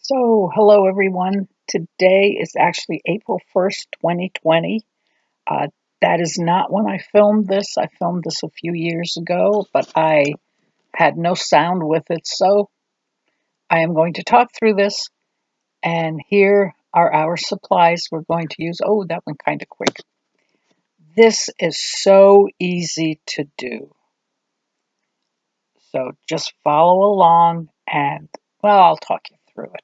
So, hello everyone. Today is actually April 1st, 2020. Uh, that is not when I filmed this. I filmed this a few years ago, but I had no sound with it. So, I am going to talk through this, and here are our supplies we're going to use. Oh, that went kind of quick. This is so easy to do. So, just follow along, and well, I'll talk you through it.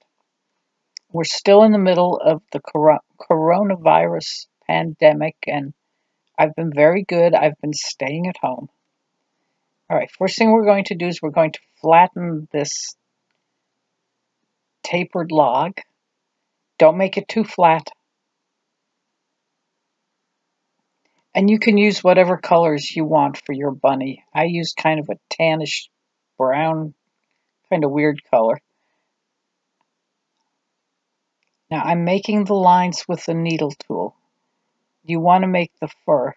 We're still in the middle of the coronavirus pandemic, and I've been very good. I've been staying at home. All right, first thing we're going to do is we're going to flatten this tapered log. Don't make it too flat. And you can use whatever colors you want for your bunny. I use kind of a tannish brown, kind of weird color. Now I'm making the lines with the needle tool. You want to make the fur.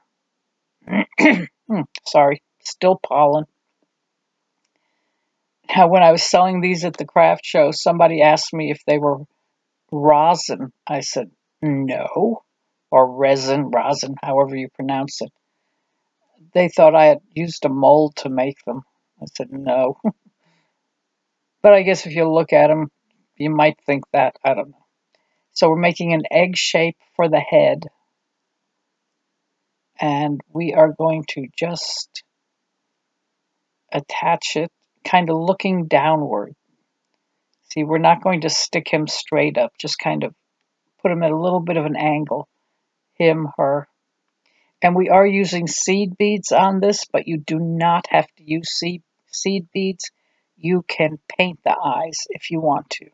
Sorry, still pollen. Now, when I was selling these at the craft show, somebody asked me if they were rosin. I said, no, or rosin, however you pronounce it. They thought I had used a mold to make them. I said, no. But I guess if you look at them, you might think that. I don't know. So we're making an egg shape for the head. And we are going to just attach it kind of looking downward. See, we're not going to stick him straight up, just kind of put him at a little bit of an angle. Him, her. And we are using seed beads on this, but you do not have to use seed beads. You can paint the eyes if you want to.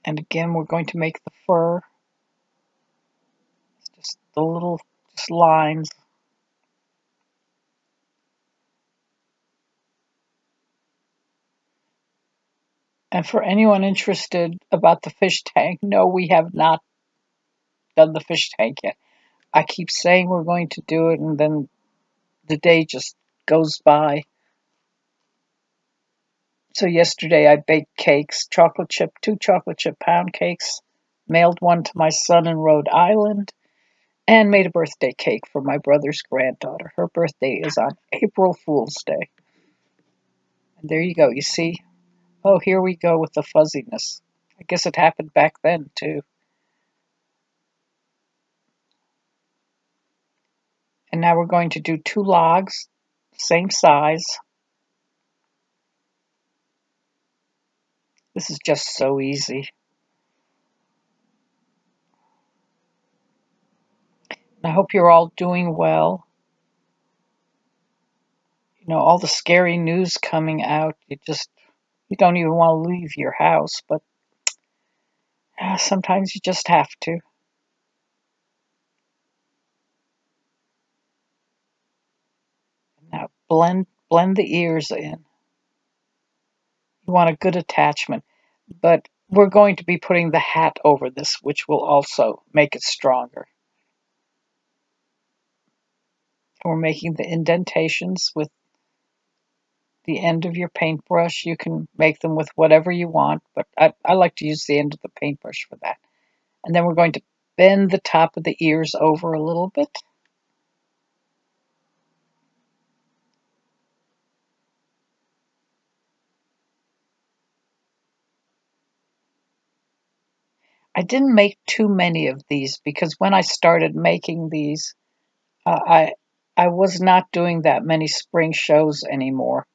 And again, we're going to make the fur. It's just the little lines. And for anyone interested about the fish tank, no, we have not done the fish tank yet. I keep saying we're going to do it, and then the day just goes by. So yesterday I baked cakes, two chocolate chip pound cakes, mailed one to my son in Rhode Island, and made a birthday cake for my brother's granddaughter. Her birthday is on April Fool's Day. And there you go, you see? Oh, here we go with the fuzziness. I guess it happened back then, too. And now we're going to do two logs, same size. This is just so easy. I hope you're all doing well. You know, all the scary news coming out, you don't even want to leave your house, but sometimes you just have to. Now blend the ears in. You want a good attachment, but we're going to be putting the hat over this, which will also make it stronger. We're making the indentations with the end of your paintbrush. You can make them with whatever you want, but I like to use the end of the paintbrush for that. And then we're going to bend the top of the ears over a little bit. I didn't make too many of these because when I started making these, I was not doing that many spring shows anymore.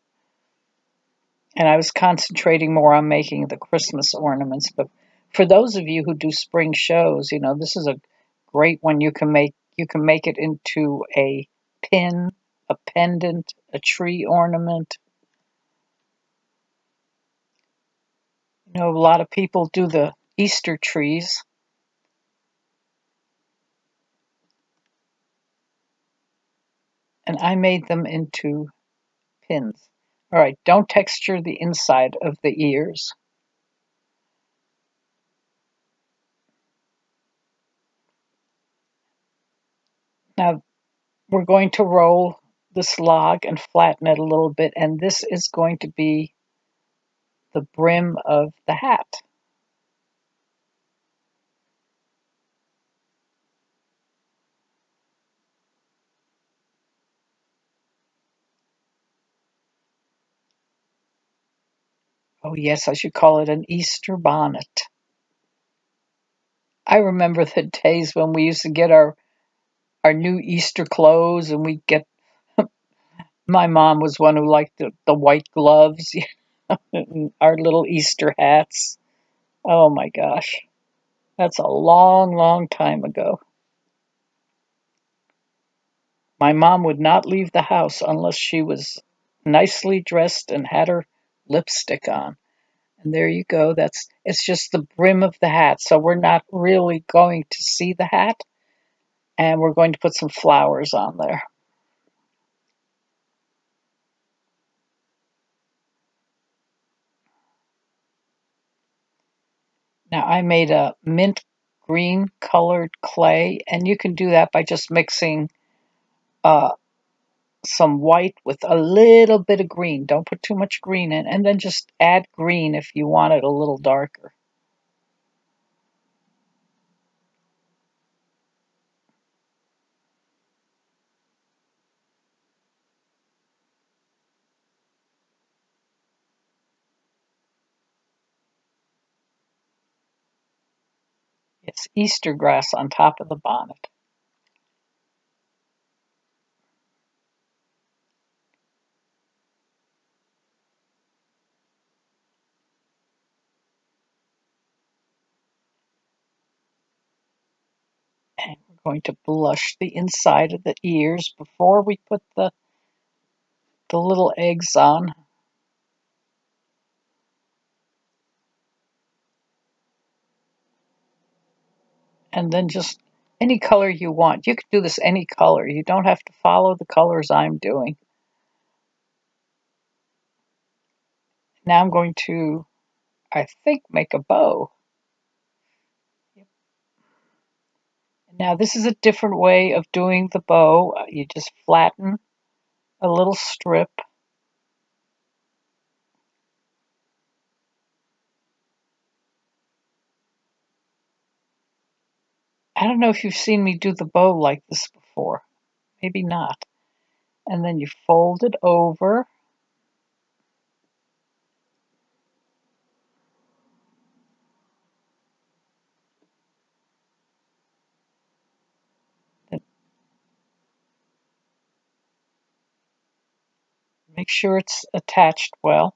And I was concentrating more on making the Christmas ornaments. But for those of you who do spring shows, you know, this is a great one. You can make it into a pin, a pendant, a tree ornament. You know, a lot of people do the Easter trees. And I made them into pins. All right, don't texture the inside of the ears. Now we're going to roll this log and flatten it a little bit, and this is going to be the brim of the hat. Oh yes, I should call it an Easter bonnet. I remember the days when we used to get our new Easter clothes, and we'd get, my mom was one who liked the white gloves, and our little Easter hats. Oh my gosh, that's a long, long time ago. My mom would not leave the house unless she was nicely dressed and had her lipstick on. And there you go. It's just the brim of the hat. So we're not really going to see the hat, and we're going to put some flowers on there. Now I made a mint green colored clay, and you can do that by just mixing uh, some white with a little bit of green. Don't put too much green in, and then just add green if you want it a little darker. It's Easter grass on top of the bonnet. And we're going to blush the inside of the ears before we put the little eggs on. And then just any color you want. You can do this any color. You don't have to follow the colors I'm doing. Now I'm going to, I think, make a bow. Now this is a different way of doing the bow. You just flatten a little strip. I don't know if you've seen me do the bow like this before. Maybe not. And then you fold it over. And make sure it's attached well.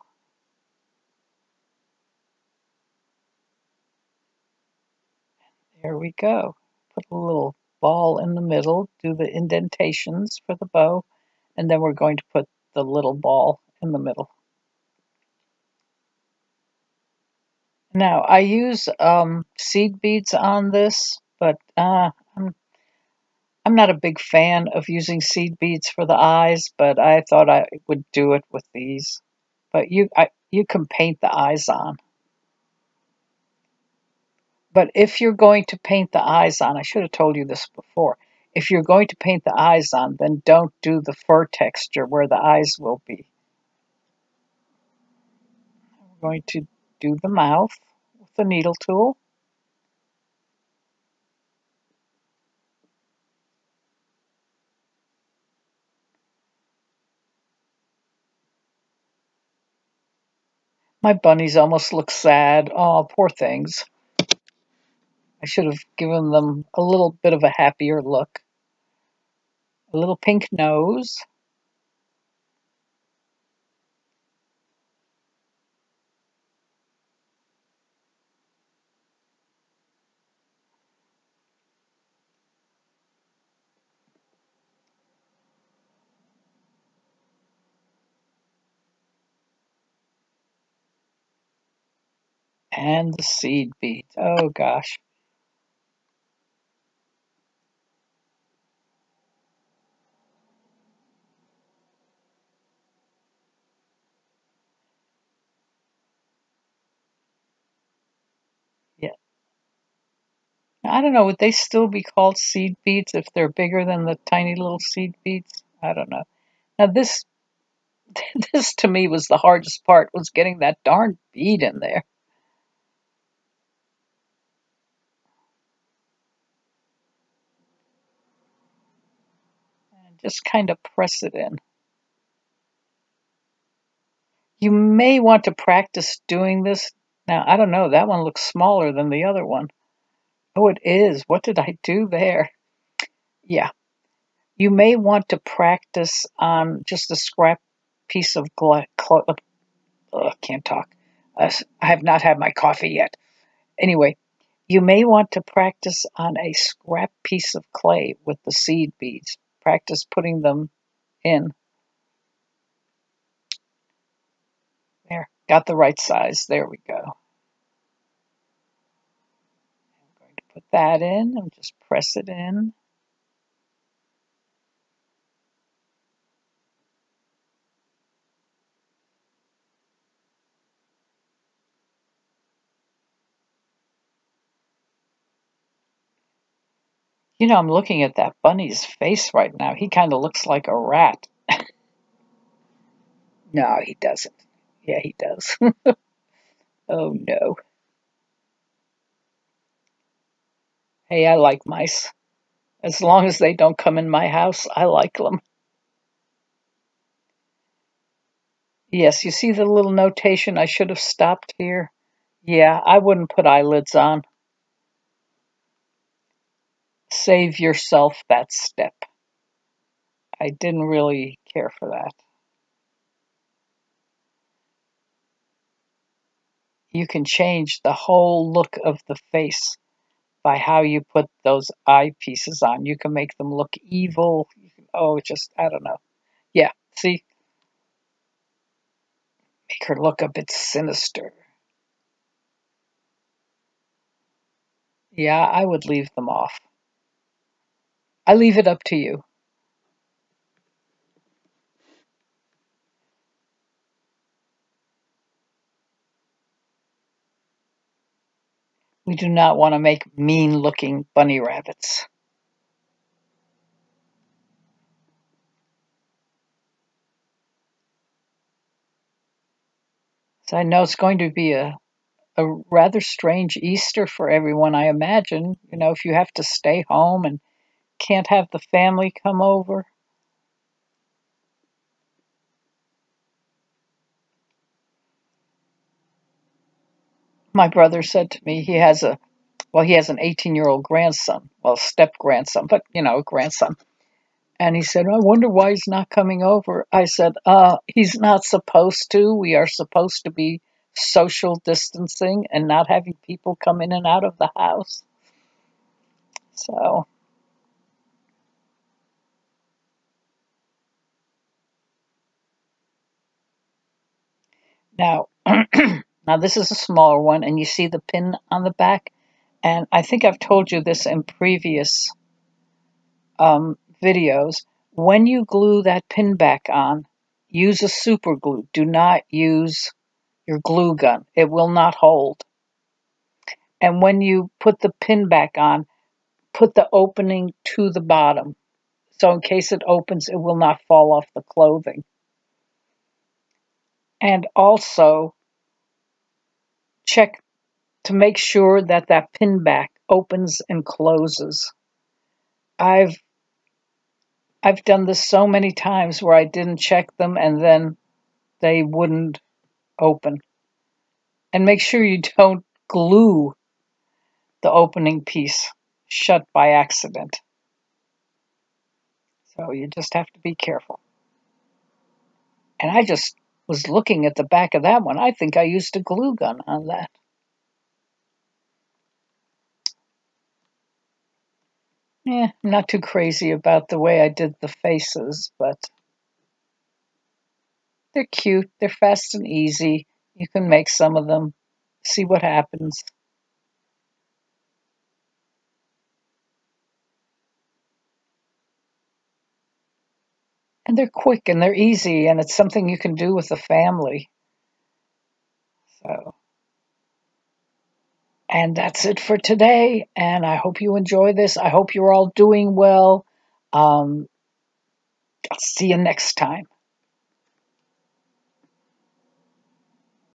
There we go. Put a little ball in the middle, do the indentations for the bow, and then we're going to put the little ball in the middle. Now, I use seed beads on this, but I'm not a big fan of using seed beads for the eyes, but I thought I would do it with these. But you can paint the eyes on. But if you're going to paint the eyes on, I should have told you this before. If you're going to paint the eyes on, then don't do the fur texture where the eyes will be. We're going to do the mouth with the needle tool. My bunnies almost look sad. Oh, poor things. I should have given them a little bit of a happier look. A little pink nose. And the seed beads. Oh gosh. Yeah. I don't know, would they still be called seed beads if they're bigger than the tiny little seed beads? I don't know. Now this to me was the hardest part, was getting that darn bead in there. And just kind of press it in. You may want to practice doing this. Now, I don't know, that one looks smaller than the other one. Oh, it is. What did I do there? Yeah. You may want to practice on just a scrap piece of can't talk. I have not had my coffee yet. Anyway, you may want to practice on a scrap piece of clay with the seed beads. Practice putting them in. There, got the right size. There we go. I'm going to put that in and just press it in. You know, I'm looking at that bunny's face right now. He kind of looks like a rat. No, he doesn't. Yeah, he does. Oh, no. Hey, I like mice. As long as they don't come in my house, I like them. Yes, you see the little notation? I should have stopped here. Yeah, I wouldn't put eyelids on. Save yourself that step. I didn't really care for that. You can change the whole look of the face by how you put those eyepieces on. You can make them look evil. Oh, just, I don't know. Yeah, see? Make her look a bit sinister. Yeah, I would leave them off. I leave it up to you. We do not want to make mean-looking bunny rabbits. So I know it's going to be a rather strange Easter for everyone, I imagine. You know, if you have to stay home and can't have the family come over. My brother said to me he has an 18-year-old grandson, well, step grandson, but you know, grandson. And he said, I wonder why he's not coming over. I said, he's not supposed to. We are supposed to be social distancing and not having people come in and out of the house. So now, now this is a smaller one, and you see the pin on the back. And I think I've told you this in previous videos. When you glue that pin back on, use a super glue. Do not use your glue gun. It will not hold. And when you put the pin back on, put the opening to the bottom. So in case it opens, it will not fall off the clothing. And also check to make sure that that pin back opens and closes. I've done this so many times where I didn't check them and then they wouldn't open. And make sure you don't glue the opening piece shut by accident. So you just have to be careful. And I just was looking at the back of that one. I think I used a glue gun on that. Yeah, I'm not too crazy about the way I did the faces, but they're cute. They're fast and easy. You can make some of them. See what happens. And they're quick and they're easy, and it's something you can do with the family. So, and that's it for today. And I hope you enjoy this. I hope you're all doing well. Um, I'll see you next time.